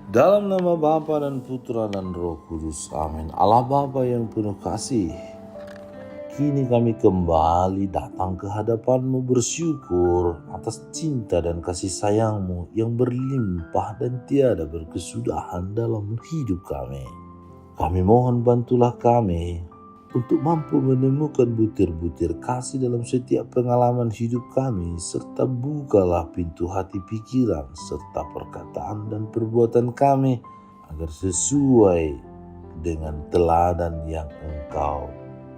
Dalam nama Bapa dan Putra dan Roh Kudus, amin. Allah Bapa yang penuh kasih, kini kami kembali datang ke hadapan-Mu bersyukur atas cinta dan kasih sayang-Mu yang berlimpah dan tiada berkesudahan dalam hidup kami. Kami mohon bantulah kami untuk mampu menemukan butir-butir kasih dalam setiap pengalaman hidup kami, serta bukalah pintu hati pikiran serta perkataan dan perbuatan kami agar sesuai dengan teladan yang Engkau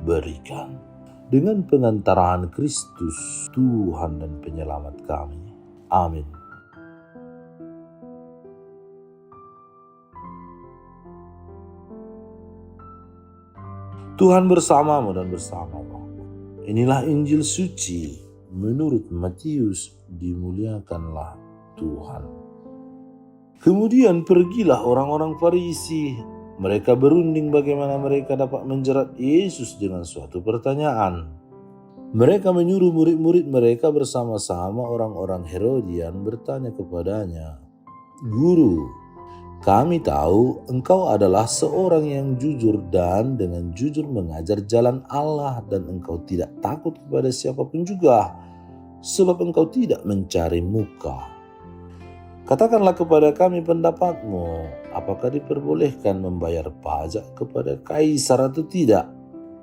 berikan. Dengan pengantaraan Kristus, Tuhan dan Penyelamat kami. Amin. Tuhan bersamamu dan bersamamu. Inilah Injil suci menurut Matius, dimuliakanlah Tuhan. Kemudian pergilah orang-orang Farisi. Mereka berunding bagaimana mereka dapat menjerat Yesus dengan suatu pertanyaan. Mereka menyuruh murid-murid mereka bersama-sama orang-orang Herodian bertanya kepadanya, "Guru, kami tahu engkau adalah seorang yang jujur dan dengan jujur mengajar jalan Allah dan engkau tidak takut kepada siapapun juga, sebab engkau tidak mencari muka. Katakanlah kepada kami pendapatmu, apakah diperbolehkan membayar pajak kepada kaisar atau tidak?"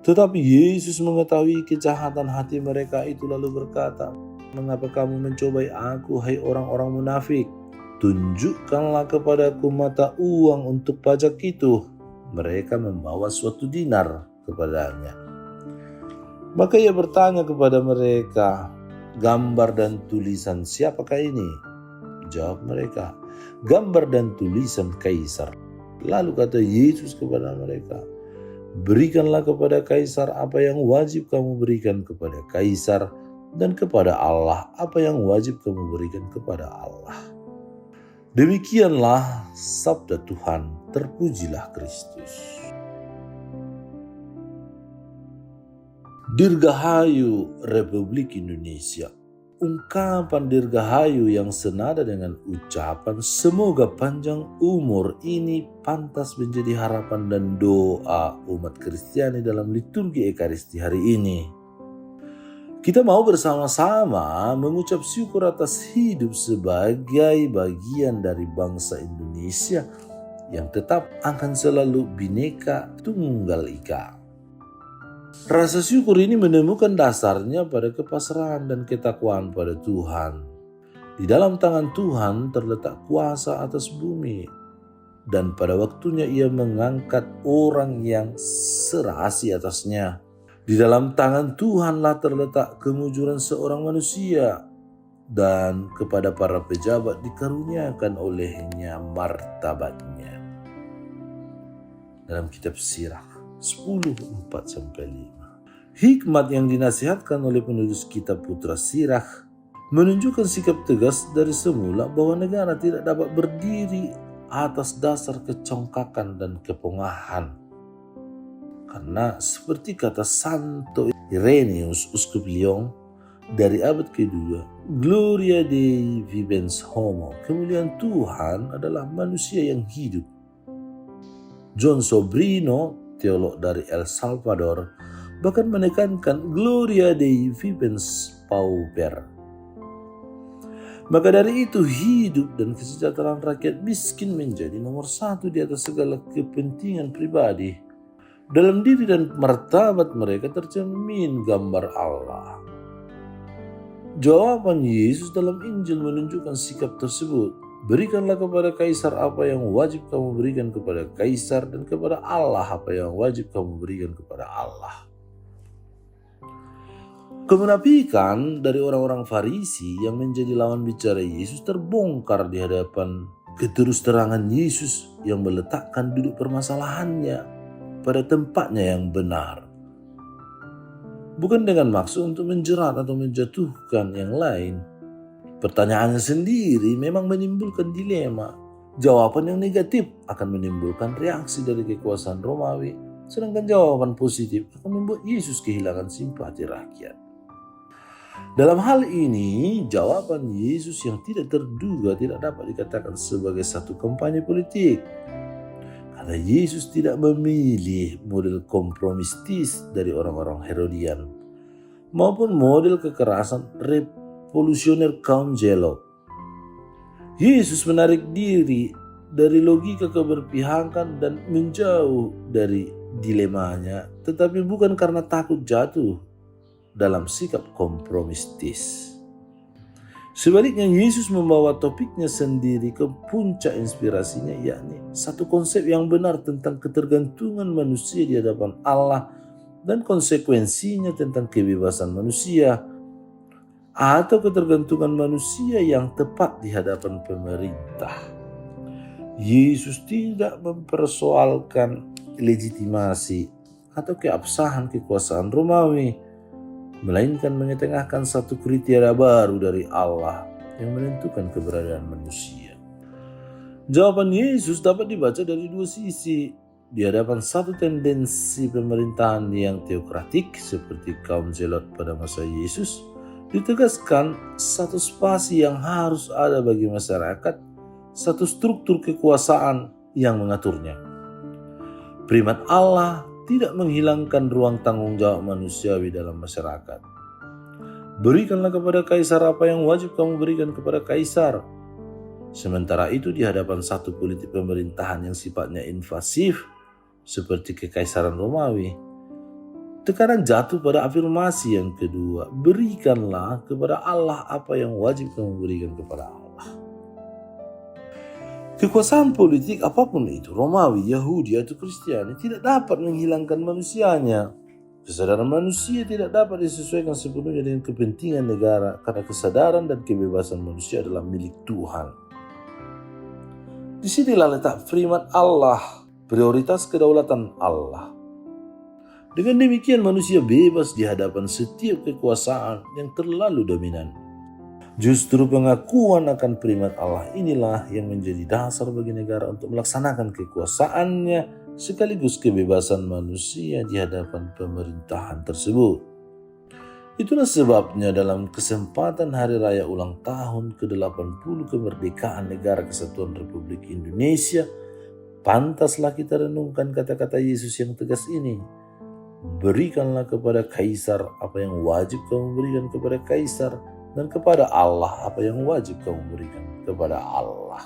Tetapi Yesus mengetahui kejahatan hati mereka itu lalu berkata, "Mengapa kamu mencobai aku, hai orang-orang munafik? Tunjukkanlah kepadaku mata uang untuk pajak itu." Mereka membawa suatu dinar kepadanya. Maka ia bertanya kepada mereka, "Gambar dan tulisan siapakah ini?" Jawab mereka, "Gambar dan tulisan kaisar." Lalu kata Yesus kepada mereka, "Berikanlah kepada kaisar apa yang wajib kamu berikan kepada kaisar, dan kepada Allah apa yang wajib kamu berikan kepada Allah." Demikianlah sabda Tuhan, terpujilah Kristus. Dirgahayu Republik Indonesia. Ungkapan dirgahayu yang senada dengan ucapan semoga panjang umur ini pantas menjadi harapan dan doa umat Kristiani dalam liturgi Ekaristi hari ini. Kita mau bersama-sama mengucap syukur atas hidup sebagai bagian dari bangsa Indonesia yang tetap akan selalu Bhinneka Tunggal Ika. Rasa syukur ini menemukan dasarnya pada kepasrahan dan ketakwaan pada Tuhan. Di dalam tangan Tuhan terletak kuasa atas bumi, dan pada waktunya Ia mengangkat orang yang serasi atasnya. Di dalam tangan Tuhanlah terletak kemujuran seorang manusia, dan kepada para pejabat dikaruniakan olehnya martabatnya. Dalam kitab Sirah 10:4-5. Hikmat yang dinasihatkan oleh penulis kitab Putra Sirah menunjukkan sikap tegas dari semula bahwa negara tidak dapat berdiri atas dasar kecongkakan dan kepongahan. Karena seperti kata Santo Irenaeus, Uskup Lyon dari abad kedua, Gloria Dei vivens homo, kemuliaan Tuhan adalah manusia yang hidup. John Sobrino, teolog dari El Salvador, bahkan menekankan Gloria Dei vivens pauper. Maka dari itu hidup dan kesejahteraan rakyat miskin menjadi nomor satu di atas segala kepentingan pribadi. Dalam diri dan martabat mereka tercermin gambar Allah. Jawaban Yesus dalam Injil menunjukkan sikap tersebut. Berikanlah kepada kaisar apa yang wajib kamu berikan kepada kaisar, dan kepada Allah apa yang wajib kamu berikan kepada Allah. Kemunafikan dari orang-orang Farisi yang menjadi lawan bicara Yesus terbongkar di hadapan keterus-terangan Yesus yang meletakkan duduk permasalahannya pada tempatnya yang benar. Bukan dengan maksud untuk menjerat atau menjatuhkan yang lain. Pertanyaannya sendiri memang menimbulkan dilema. Jawaban yang negatif akan menimbulkan reaksi dari kekuasaan Romawi, sedangkan jawaban positif akan membuat Yesus kehilangan simpati rakyat. Dalam hal ini, jawaban Yesus yang tidak terduga tidak dapat dikatakan sebagai satu kampanye politik. Karena Yesus tidak memilih model kompromistis dari orang-orang Herodian maupun model kekerasan revolusioner kaum Zelot. Yesus menarik diri dari logika keberpihakan dan menjauh dari dilemanya, tetapi bukan karena takut jatuh dalam sikap kompromistis. Sebaliknya, Yesus membawa topiknya sendiri ke puncak inspirasinya, yakni satu konsep yang benar tentang ketergantungan manusia di hadapan Allah dan konsekuensinya tentang kebebasan manusia atau ketergantungan manusia yang tepat di hadapan pemerintah. Yesus tidak mempersoalkan legitimasi atau keabsahan kekuasaan Romawi, melainkan mengetengahkan satu kriteria baru dari Allah yang menentukan keberadaan manusia. Jawaban Yesus dapat dibaca dari dua sisi. Di hadapan satu tendensi pemerintahan yang teokratik seperti kaum Zelot pada masa Yesus, ditegaskan satu spasi yang harus ada bagi masyarakat, satu struktur kekuasaan yang mengaturnya. Primat Allah tidak menghilangkan ruang tanggung jawab manusiawi dalam masyarakat. Berikanlah kepada kaisar apa yang wajib kamu berikan kepada kaisar. Sementara itu di hadapan satu politik pemerintahan yang sifatnya invasif seperti kekaisaran Romawi, tekanan jatuh pada afirmasi yang kedua, berikanlah kepada Allah apa yang wajib kamu berikan kepada Allah. Kekuasaan politik apapun itu, Romawi, Yahudi, atau Kristiani, tidak dapat menghilangkan manusianya. Kesadaran manusia tidak dapat disesuaikan sepenuhnya dengan kepentingan negara karena kesadaran dan kebebasan manusia adalah milik Tuhan. Di sinilah letak firman Allah, prioritas kedaulatan Allah. Dengan demikian manusia bebas di hadapan setiap kekuasaan yang terlalu dominan. Justru pengakuan akan primat Allah inilah yang menjadi dasar bagi negara untuk melaksanakan kekuasaannya sekaligus kebebasan manusia di hadapan pemerintahan tersebut. Itulah sebabnya dalam kesempatan Hari Raya Ulang Tahun ke-80 kemerdekaan Negara Kesatuan Republik Indonesia, pantaslah kita renungkan kata-kata Yesus yang tegas ini. Berikanlah kepada kaisar apa yang wajib kamu berikan kepada kaisar, dan kepada Allah apa yang wajib kamu berikan kepada Allah.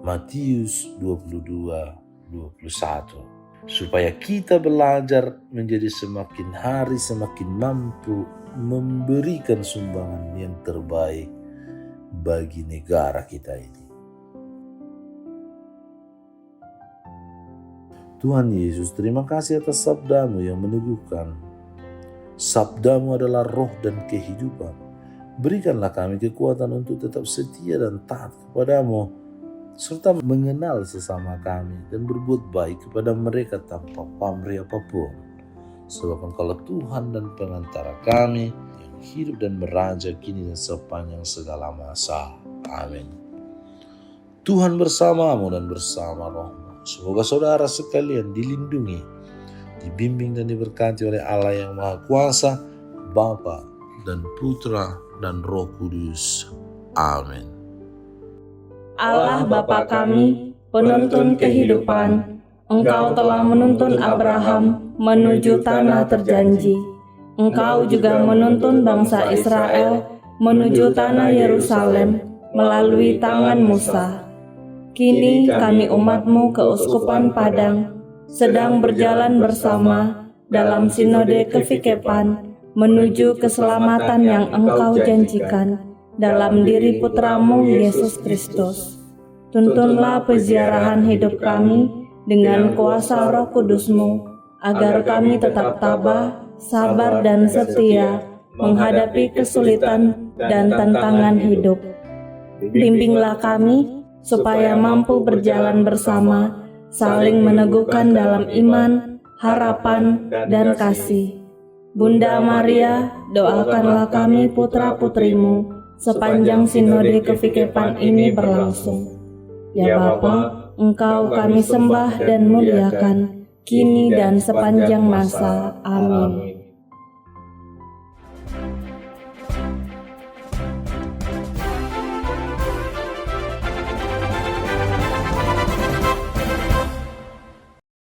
Matius 22:21. Supaya kita belajar menjadi semakin hari semakin mampu memberikan sumbangan yang terbaik bagi negara kita ini. Tuhan Yesus, terima kasih atas sabdamu yang meneguhkan. Sabdamu adalah roh dan kehidupan. Berikanlah kami kekuatan untuk tetap setia dan taat kepadamu, serta mengenal sesama kami dan berbuat baik kepada mereka tanpa pamrih apapun. Sebab Engkaulah Tuhan dan pengantara kami yang hidup dan meraja kini dan sepanjang segala masa. Amin. Tuhan bersamamu dan bersama rohmu. Semoga saudara sekalian dilindungi, dibimbing dan diberkati oleh Allah yang Maha Kuasa, Bapa dan Putra dan Roh Kudus. Amin. Allah Bapa kami, penuntun kehidupan, Engkau telah menuntun Abraham menuju tanah terjanji. Engkau juga menuntun bangsa Israel menuju tanah Yerusalem melalui tangan Musa. Kini kami umat-Mu keuskupan Padang sedang berjalan bersama dalam sinode kefikepan menuju keselamatan yang Engkau janjikan dalam diri Putra-Mu Yesus Kristus. Tuntunlah peziarahan hidup kami dengan kuasa Roh Kudus-Mu, agar kami tetap tabah, sabar dan setia menghadapi kesulitan dan tantangan hidup. Bimbinglah kami supaya mampu berjalan bersama, saling meneguhkan dalam iman, harapan, dan kasih. Bunda Maria, doakanlah kami putra-putrimu sepanjang sinode kefikepan ini berlangsung. Ya Bapa, Engkau kami sembah dan muliakan, kini dan sepanjang masa. Amin.